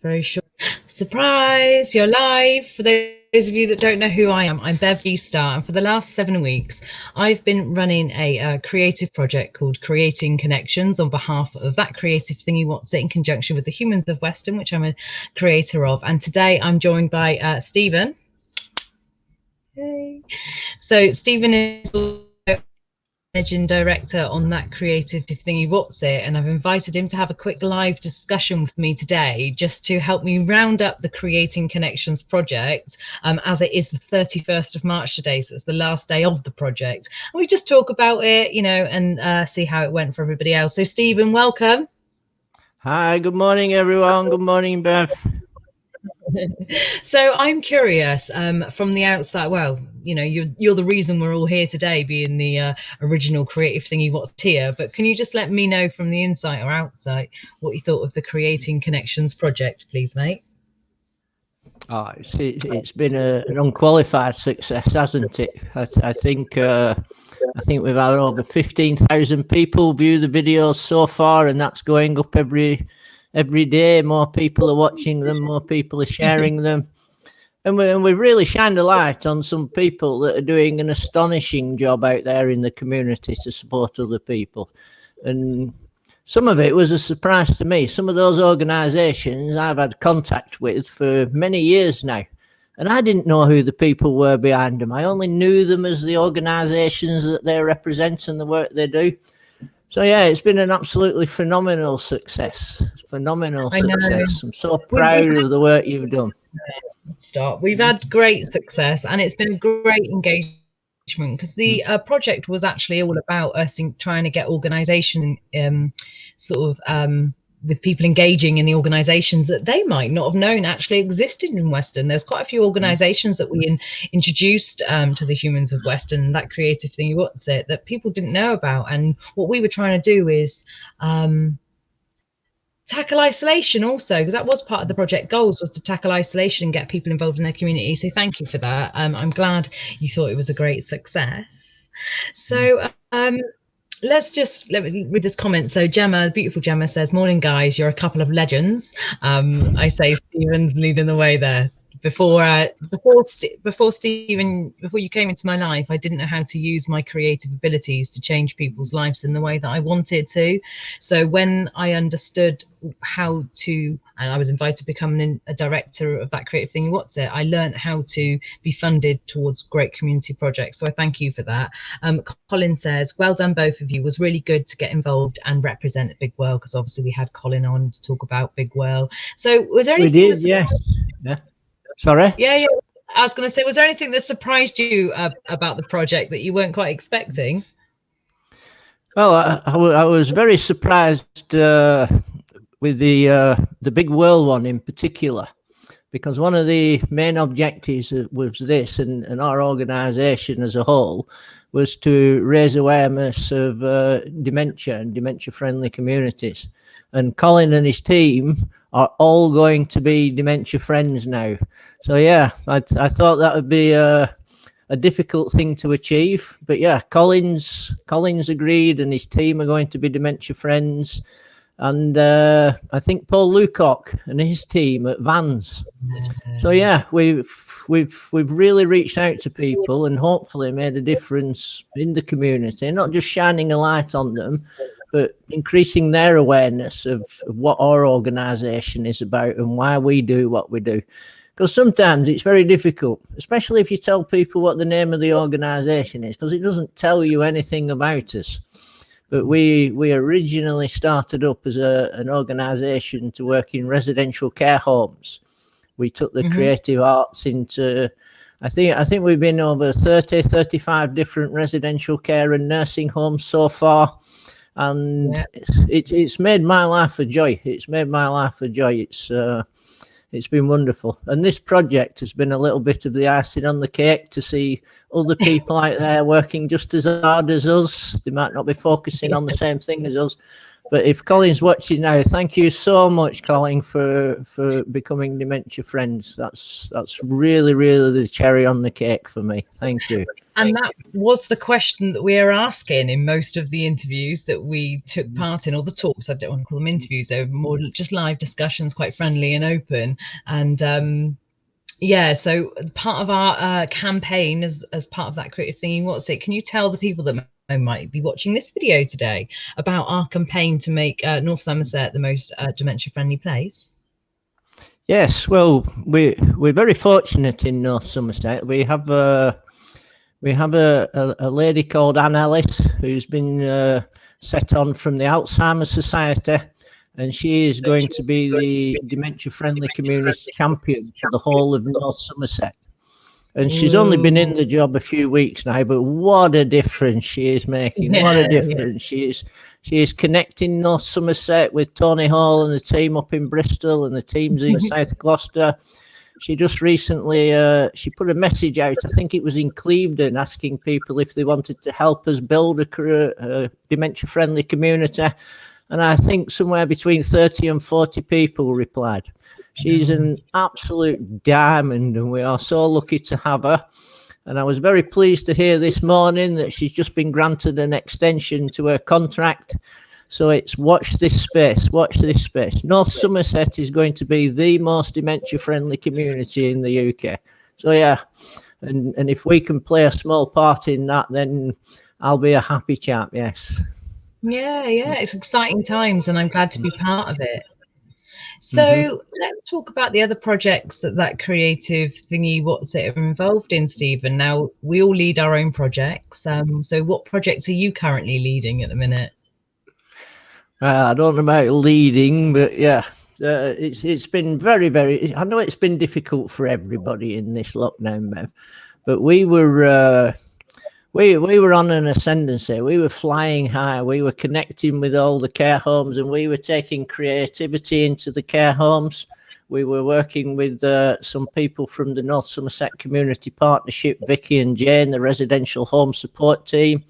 Very short. Surprise, you're live. For those of you that don't know who I am, I'm Bev Star, and for the last 7 weeks, I've been running a creative project called Creating Connections on behalf of that Creative Thingy Wotsit in conjunction with the Humans of Weston, which I'm a creator of. And today I'm joined by Stephen. Hey. So Stephen is managing director on that Creative Thingy Wotsit, and I've invited him to have a quick live discussion with me today just to help me round up the Creating Connections project, as it is the 31st of March today, so it's the last day of the project, and we just talk about it, you know, and see how it went for everybody else. So Stephen, welcome. Hi, good morning everyone. Good morning, Beth. So I'm curious, from the outside, well, you know, you're the reason we're all here today, being the original Creative Thingy Wotsit here, but can you just let me know from the inside or outside what you thought of the Creating Connections project, please, mate? Oh, it's been an unqualified success, hasn't it? I think we've had over 15,000 people view the videos so far, and that's going up every day. More people are watching them, more people are sharing them. And we've really shined a light on some people that are doing an astonishing job out there in the community to support other people. And some of it was a surprise to me. Some of those organisations I've had contact with for many years now, and I didn't know who the people were behind them. I only knew them as the organisations that they represent and the work they do. So yeah, it's been an absolutely phenomenal success. Phenomenal success. I'm so proud of the work you've done. We've had great success, and it's been a great engagement because the project was actually all about us trying to get organisations with people engaging in the organisations that they might not have known actually existed in Weston. There's quite a few organisations that we introduced to the Humans of Weston, that Creative Thingy Wotsit, that people didn't know about. And what we were trying to do is tackle isolation also, because that was part of the project goals, was to tackle isolation and get people involved in their community. So thank you for that. I'm glad you thought it was a great success. So let me read this comment. So Gemma, beautiful Gemma, says, "Morning guys, you're a couple of legends." I say Stephen's leading the way there. Before Stephen, before you came into my life, I didn't know how to use my creative abilities to change people's lives in the way that I wanted to. So when I understood how to, and I was invited to become a director of that Creative Thingy Wotsit, I learned how to be funded towards great community projects. So I thank you for that. Colin says, "Well done both of you. It was really good to get involved and represent Big Well," because obviously we had Colin on to talk about Big Well. So was there anything? We did, yes. Yeah. Sorry? Yeah. I was going to say, was there anything that surprised you about the project that you weren't quite expecting? Well, I was very surprised with the Big Well one in particular, because one of the main objectives was this, and our organisation as a whole, was to raise awareness of dementia and dementia-friendly communities. And Colin and his team are all going to be dementia friends now. So yeah, I thought that would be a difficult thing to achieve, but yeah, Colin's agreed, and his team are going to be dementia friends. And I think Paul Lucock and his team at Vans. So yeah, we've really reached out to people and hopefully made a difference in the community, not just shining a light on them, but increasing their awareness of what our organisation is about and why we do what we do. Because sometimes it's very difficult, especially if you tell people what the name of the organisation is, because it doesn't tell you anything about us. But we originally started up as an organisation to work in residential care homes. We took the creative arts into, I think we've been over 35 different residential care and nursing homes so far. And it's made my life a joy. It's made my life a joy. It's been wonderful. And this project has been a little bit of the icing on the cake to see other people out there working just as hard as us. They might not be focusing on the same thing as us. But if Colin's watching now, thank you so much, Colin, for becoming dementia friends. That's really, really the cherry on the cake for me. Thank you. And that was the question that we are asking in most of the interviews that we took part in, or the talks. I don't want to call them interviews, they were more just live discussions, quite friendly and open. And yeah, so part of our campaign as part of that Creative Thingy Wotsit, can you tell the people that might be watching this video today about our campaign to make North Somerset the most dementia-friendly place? Yes, well, we're very fortunate in North Somerset. We have a lady called Anne Ellis who's been set on from the Alzheimer's Society, and she is going to be the dementia-friendly community champion for the whole of North Somerset. And she's only been in the job a few weeks now, but what a difference she is making. What a difference. She is connecting North Somerset with Tony Hall and the team up in Bristol and the teams in South Gloucester. She just recently, she put a message out, I think it was in Clevedon, asking people if they wanted to help us build a dementia-friendly community. And I think somewhere between 30 and 40 people replied. She's an absolute diamond, and we are so lucky to have her. And I was very pleased to hear this morning that she's just been granted an extension to her contract. So it's watch this space, watch this space. North Somerset is going to be the most dementia-friendly community in the UK. So yeah, and if we can play a small part in that, then I'll be a happy chap, yes. Yeah, it's exciting times, and I'm glad to be part of it. So let's talk about the other projects that Creative Thingy Wotsit are involved in, Stephen. Now, we all lead our own projects. So what projects are you currently leading at the minute? I don't know about leading, but yeah, it's been very, I know it's been difficult for everybody in this lockdown, Bev, but we were on an ascendancy. We were flying high. We were connecting with all the care homes, and we were taking creativity into the care homes. We were working with some people from the North Somerset Community Partnership, Vicky and Jane, the residential home support team.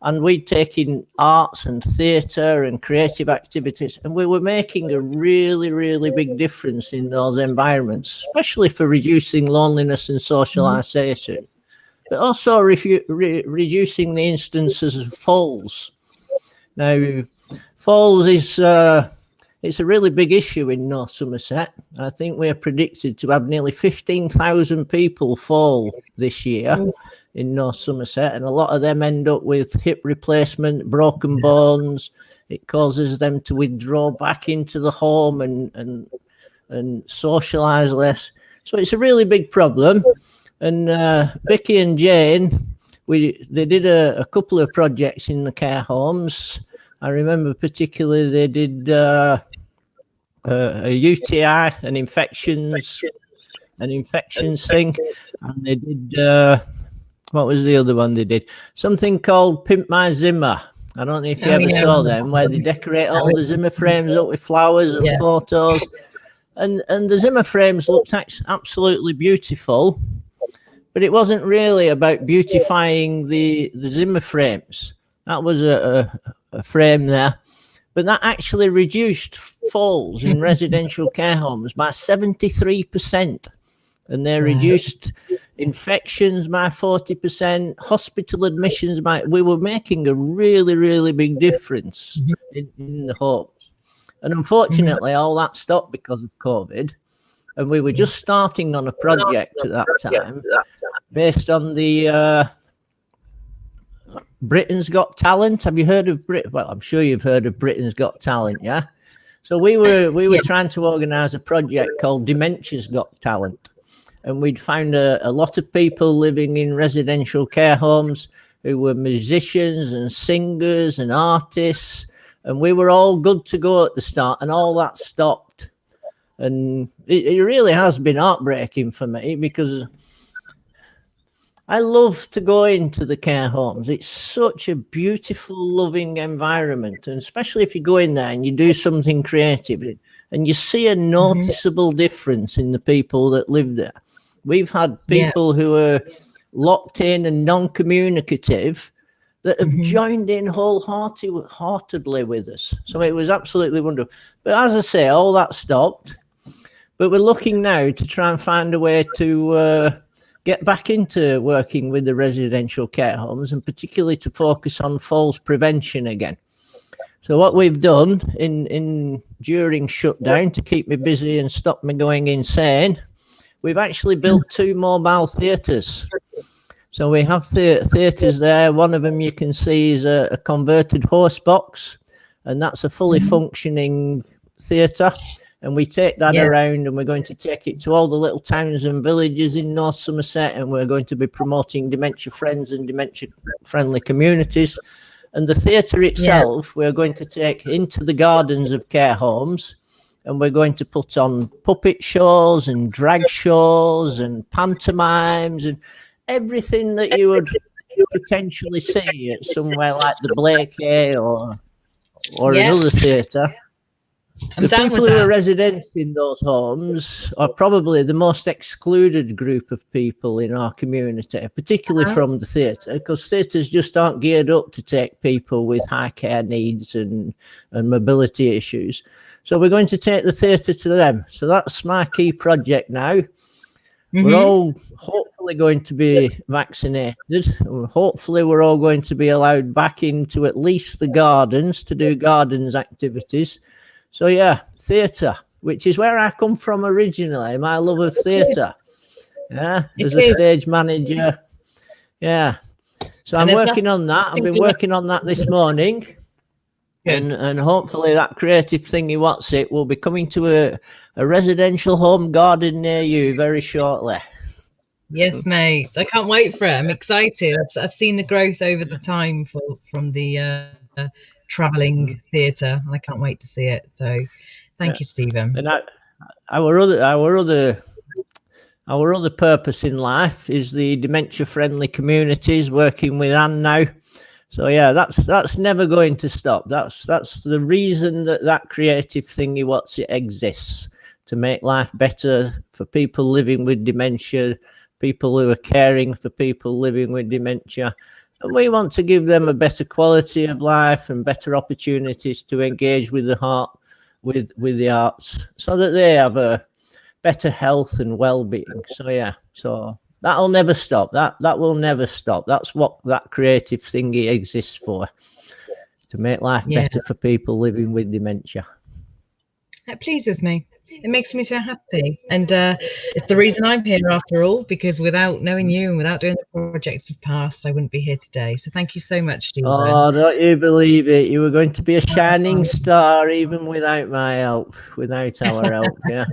And we'd taken arts and theatre and creative activities, and we were making a really, really big difference in those environments, especially for reducing loneliness and social isolation. But also reducing the instances of falls. Now, falls is it's a really big issue in North Somerset. I think we are predicted to have nearly 15,000 people fall this year in North Somerset, and a lot of them end up with hip replacement, broken bones. It causes them to withdraw back into the home and socialise less. So it's a really big problem. And Vicky and Jane, they did a couple of projects in the care homes. I remember particularly they did a UTI, an infections thing, and they did what was the other one they did? Something called Pimp My Zimmer. I don't know if you ever saw them, where they decorate all the Zimmer frames up with flowers and photos, and the Zimmer frames looked absolutely beautiful. But it wasn't really about beautifying the Zimmer frames. That was a frame there. But that actually reduced falls in residential care homes by 73%. And they reduced infections by 40%, hospital admissions by... We were making a really, really big difference in the homes. And unfortunately, all that stopped because of COVID. And we were just starting on a project at that time based on the Britain's Got Talent. Have you heard of Well, I'm sure you've heard of Britain's Got Talent, yeah? So we were trying to organise a project called Dementia's Got Talent. And we'd found a lot of people living in residential care homes who were musicians and singers and artists. And we were all good to go at the start, and all that stopped. And it really has been heartbreaking for me, because I love to go into the care homes. It's such a beautiful, loving environment. And especially if you go in there and you do something creative and you see a noticeable difference in the people that live there. We've had people who are locked in and non-communicative that have joined in wholeheartedly with us. So it was absolutely wonderful. But as I say, all that stopped. But we're looking now to try and find a way to get back into working with the residential care homes, and particularly to focus on falls prevention again. So what we've done in during shutdown to keep me busy and stop me going insane, we've actually built 2 mobile theatres. So we have theatres there. One of them you can see is a converted horse box, and that's a fully functioning theatre. And we take that around, and we're going to take it to all the little towns and villages in North Somerset, and we're going to be promoting dementia friends and dementia friendly communities. And the theatre itself, we're going to take into the gardens of care homes, and we're going to put on puppet shows and drag shows and pantomimes and everything that you would potentially see at somewhere like the Blakey or another theatre. The people who are residents in those homes are probably the most excluded group of people in our community, particularly from the theatre, because theatres just aren't geared up to take people with high care needs and mobility issues. So we're going to take the theatre to them. So that's my key project now. We're all hopefully going to be vaccinated. Hopefully we're all going to be allowed back into at least the gardens to do gardens activities. So yeah, theatre, which is where I come from originally, my love of theatre. Yeah, as a stage manager. Yeah. So I'm working on that. I've been working on that this morning. And hopefully that Creative Thingy Wotsit will be coming to a residential home garden near you very shortly. Yes, mate. I can't wait for it. I'm excited. I've seen the growth over the time from the travelling theatre, and I can't wait to see it. So thank you, Stephen. And our other purpose in life is the dementia friendly communities, working with Anne now. So yeah, that's never going to stop. That's the reason that Creative Thingy Wotsit exists, to make life better for people living with dementia, people who are caring for people living with dementia. And we want to give them a better quality of life and better opportunities to engage with the heart, with the arts, so that they have a better health and well-being. So yeah, so that'll never stop. That will never stop. That's what that Creative Thingy exists for, to make life better for people living with dementia. That pleases me. It makes me so happy, and it's the reason I'm here after all, because without knowing you and without doing the projects of past, I wouldn't be here today. So thank you so much, Stephen. Oh, don't you believe it? You were going to be a shining star even without my help, without our help. Yeah.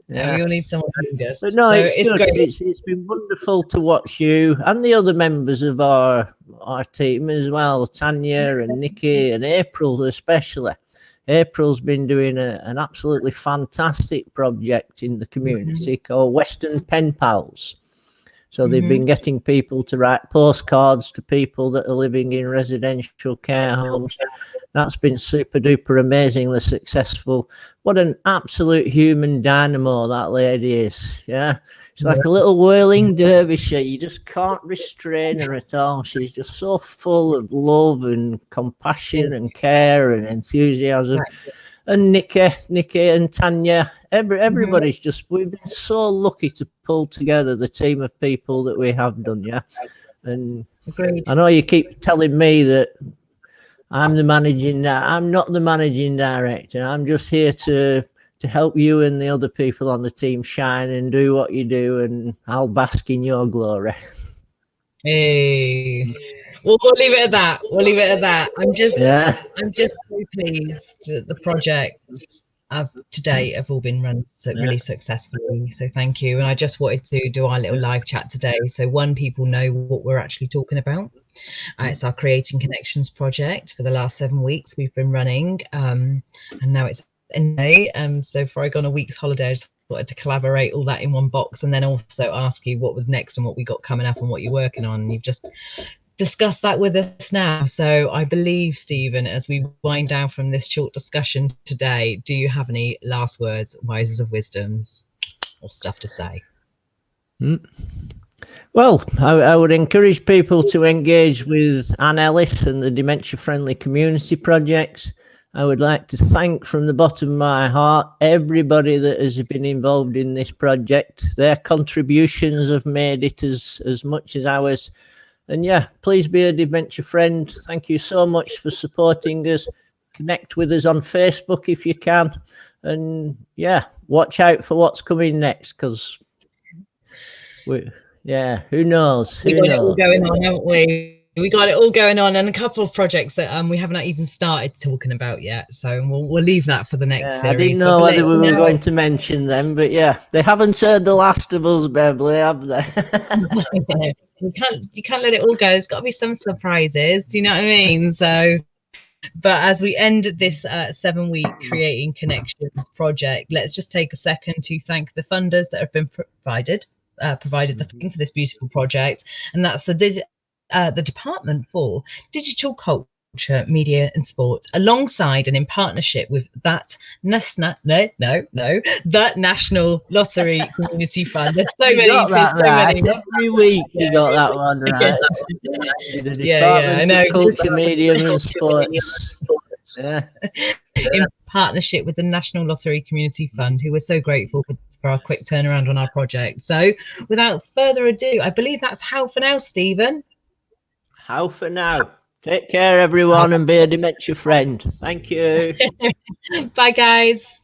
Yeah, you'll need someone to lead us. But no, so it's good. It's been wonderful to watch you and the other members of our team as well, Tanya and Nikki and April especially. April's been doing an absolutely fantastic project in the community called Weston Pen Pals. So they've been getting people to write postcards to people that are living in residential care homes. That's been super duper amazingly successful. What an absolute human dynamo that lady is. Yeah. She's like a little whirling dervisher. You just can't restrain her at all. She's just so full of love and compassion and care and enthusiasm. And Nikki and Tanya, everybody's just, we've been so lucky to pull together the team of people that we have done, yeah. And agreed. I know you keep telling me that I'm not the managing director. I'm just here to help you and the other people on the team shine and do what you do, and I'll bask in your glory. Hey. We'll leave it at that. I'm just so pleased that the projects to date have all been run really successfully. So thank you. And I just wanted to do our little live chat today, so people know what we're actually talking about. It's our Creating Connections project. For the last 7 weeks we've been running, and now it's end day. So before I go on a week's holiday, I just wanted to collaborate all that in one box, and then also ask you what was next and what we got coming up and what you're working on. And you've just discuss that with us now. So I believe, Stephen, as we wind down from this short discussion today, do you have any last words, wisers of wisdoms, or stuff to say? Well, I would encourage people to engage with Anne Ellis and the Dementia Friendly Community Projects. I would like to thank from the bottom of my heart everybody that has been involved in this project. Their contributions have made it as much as ours. And yeah, please be a dementia friend. Thank you so much for supporting us. Connect with us on Facebook if you can. And yeah, watch out for what's coming next, because who knows? We got it all going on, haven't we? We got it all going on, and a couple of projects that we haven't even started talking about yet. So we'll leave that for the next series. I didn't know whether we were going to mention them, but yeah, they haven't heard The Last of Us, Beverly, have they? You can't let it all go. There's got to be some surprises. Do you know what I mean? So, but as we end this 7-week Creating Connections project, let's just take a second to thank the funders that have been provided the funding for this beautiful project, and that's the Department for Digital Culture, Media and Sport, alongside and in partnership with the National Lottery Community Fund. There's so many. Every week you got that one right. The Department of Culture, Media and Sports. Yeah. In partnership with the National Lottery Community Fund, who we're so grateful for our quick turnaround on our project. So without further ado, I believe that's how for now, Stephen. How for now. Take care, everyone, and be a dementia friend. Thank you. Bye, guys.